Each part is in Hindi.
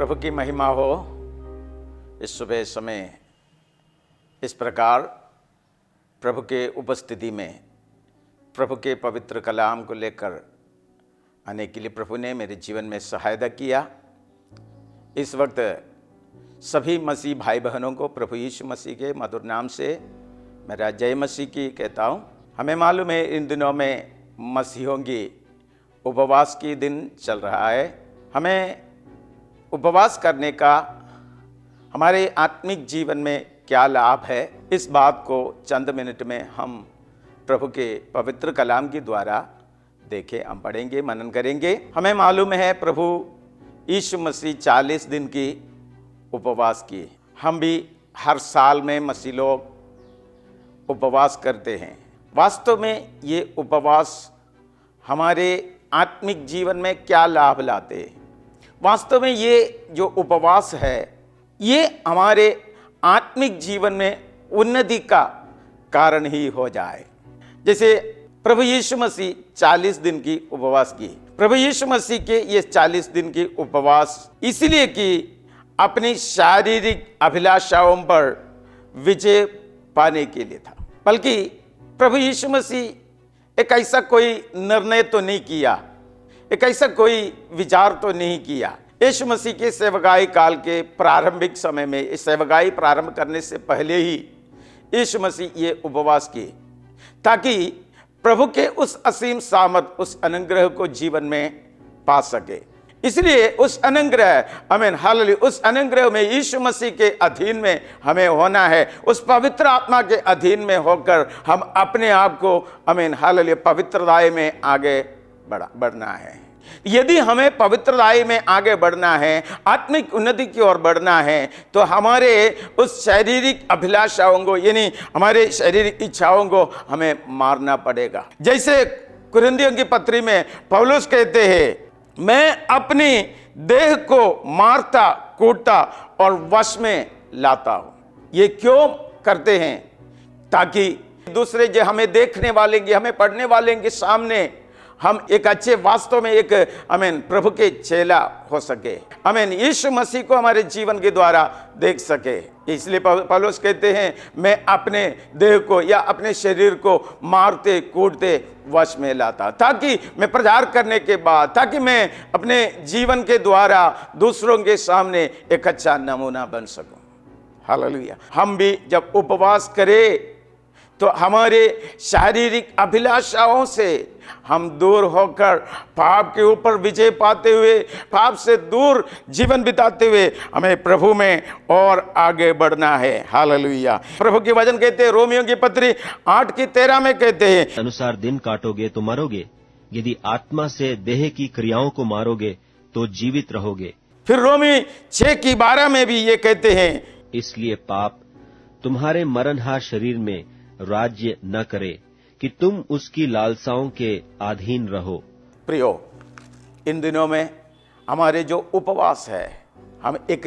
प्रभु की महिमा हो। इस सुबह समय इस प्रकार प्रभु के उपस्थिति में प्रभु के पवित्र कलाम को लेकर आने के लिए प्रभु ने मेरे जीवन में सहायता किया। इस वक्त सभी मसीह भाई बहनों को प्रभु यीशु मसीह के मधुर नाम से मेरा जय मसीह की कहता हूँ। हमें मालूम है इन दिनों में मसीहों की उपवास की दिन चल रहा है। हमें उपवास करने का हमारे आत्मिक जीवन में क्या लाभ है, इस बात को चंद मिनट में हम प्रभु के पवित्र कलाम के द्वारा देखें, हम पढ़ेंगे, मनन करेंगे। हमें मालूम है प्रभु यीशु मसीह 40 दिन की उपवास की। हम भी हर साल में मसीह लोग उपवास करते हैं। वास्तव में ये उपवास हमारे आत्मिक जीवन में क्या लाभ लाते हैं? वास्तव में ये जो उपवास है ये हमारे आत्मिक जीवन में उन्नति का कारण ही हो जाए। जैसे प्रभु यीशु मसीह 40 दिन की उपवास की। प्रभु यीशु मसीह के ये 40 दिन की उपवास इसलिए कि अपनी शारीरिक अभिलाषाओं पर विजय पाने के लिए था। बल्कि प्रभु यीशु मसीह एक ऐसा कोई निर्णय तो नहीं किया, एक ऐसा कोई विचार तो नहीं किया। यीशु मसीह के सेवकाई काल के प्रारंभिक समय में, इस सेवकाई प्रारंभ करने से पहले ही यीशु मसीह ये उपवास किए ताकि प्रभु के उस असीम सामर्थ, उस अनुग्रह को जीवन में पा सके। इसलिए उस अनुग्रह, आमीन, हालेलुया, उस अनुग्रह में यीशु मसीह के अधीन में हमें होना है। उस पवित्र आत्मा के अधीन में होकर हम अपने आप को, आमीन, हालेलुया, पवित्रताई में आगे बढ़ना है। यदि हमें पवित्रताई में आगे बढ़ना है, आत्मिक उन्नति की ओर बढ़ना है, तो हमारे उस शारीरिक अभिलाषाओं को, यानी हमारे शारीरिक इच्छाओं को हमें मारना पड़ेगा। जैसे कुरिन्थियों की पत्री में पौलुस कहते हैं, मैं अपनी देह को मारता, कूटता और वश में लाता हूं। ये क्यों करते हैं? ताकि दूसरे जो हमें देखने वाले, हमें पढ़ने वाले के सामने हम एक अच्छे, वास्तव में एक, आमीन, प्रभु के चेला हो सके। आमीन, यीशु मसीह को हमारे जीवन के द्वारा देख सके। इसलिए पौलुस कहते हैं, मैं अपने देह को या अपने शरीर को मारते कूटते वश में लाता, ताकि मैं प्रचार करने के बाद, ताकि मैं अपने जीवन के द्वारा दूसरों के सामने एक अच्छा नमूना बन सकूं। हालेलुया। हम भी जब उपवास करें तो हमारे शारीरिक अभिलाषाओं से हम दूर होकर पाप के ऊपर विजय पाते हुए, पाप से दूर जीवन बिताते हुए हमें प्रभु में और आगे बढ़ना है। हालेलुया। प्रभु के वचन कहते हैं, रोमियों की पत्री 8:13 में कहते हैं, अनुसार दिन काटोगे तो मरोगे, यदि आत्मा से देह की क्रियाओं को मारोगे तो जीवित रहोगे। फिर रोमी 6:12 में भी ये कहते हैं, इसलिए पाप तुम्हारे मरणहार शरीर में राज्य न करे कि तुम उसकी लालसाओं के अधीन रहो। प्रियो, इन दिनों में हमारे जो उपवास है, हम एक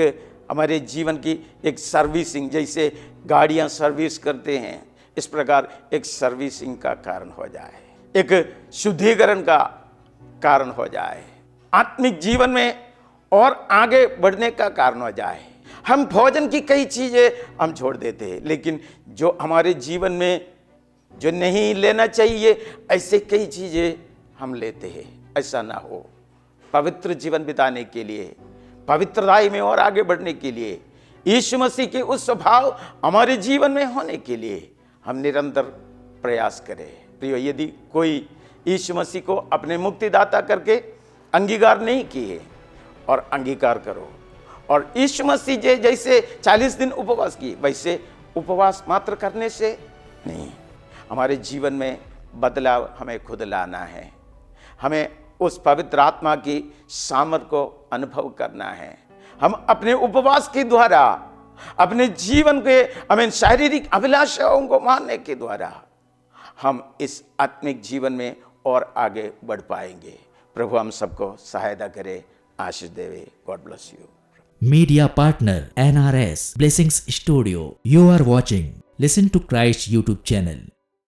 हमारे जीवन की एक सर्विसिंग, जैसे गाड़ियां सर्विस करते हैं, इस प्रकार एक सर्विसिंग का कारण हो जाए, एक शुद्धिकरण का कारण हो जाए, आत्मिक जीवन में और आगे बढ़ने का कारण हो जाए। हम भोजन की कई चीजें हम छोड़ देते हैं, लेकिन जो हमारे जीवन में जो नहीं लेना चाहिए, ऐसे कई चीजें हम लेते हैं। ऐसा ना हो। पवित्र जीवन बिताने के लिए, पवित्रताई में और आगे बढ़ने के लिए, यीशु मसीह के उस स्वभाव हमारे जीवन में होने के लिए हम निरंतर प्रयास करें। प्रियो, यदि कोई यीशु मसीह को अपने मुक्तिदाता करके अंगीकार नहीं किए, और अंगीकार करो। और यीशु मसीह जैसे 40 दिन उपवास की, वैसे उपवास मात्र करने से नहीं, हमारे जीवन में बदलाव हमें खुद लाना है। हमें उस पवित्र आत्मा की सामर्थ को अनुभव करना है। हम अपने उपवास के द्वारा, अपने जीवन के, हमें शारीरिक अभिलाषाओं को मारने के द्वारा हम इस आत्मिक जीवन में और आगे बढ़ पाएंगे। प्रभु हम सबको सहायता करे, आशीष देवे। God bless you. Media partner NRS Blessings Studio. You are watching Listen to Christ YouTube channel.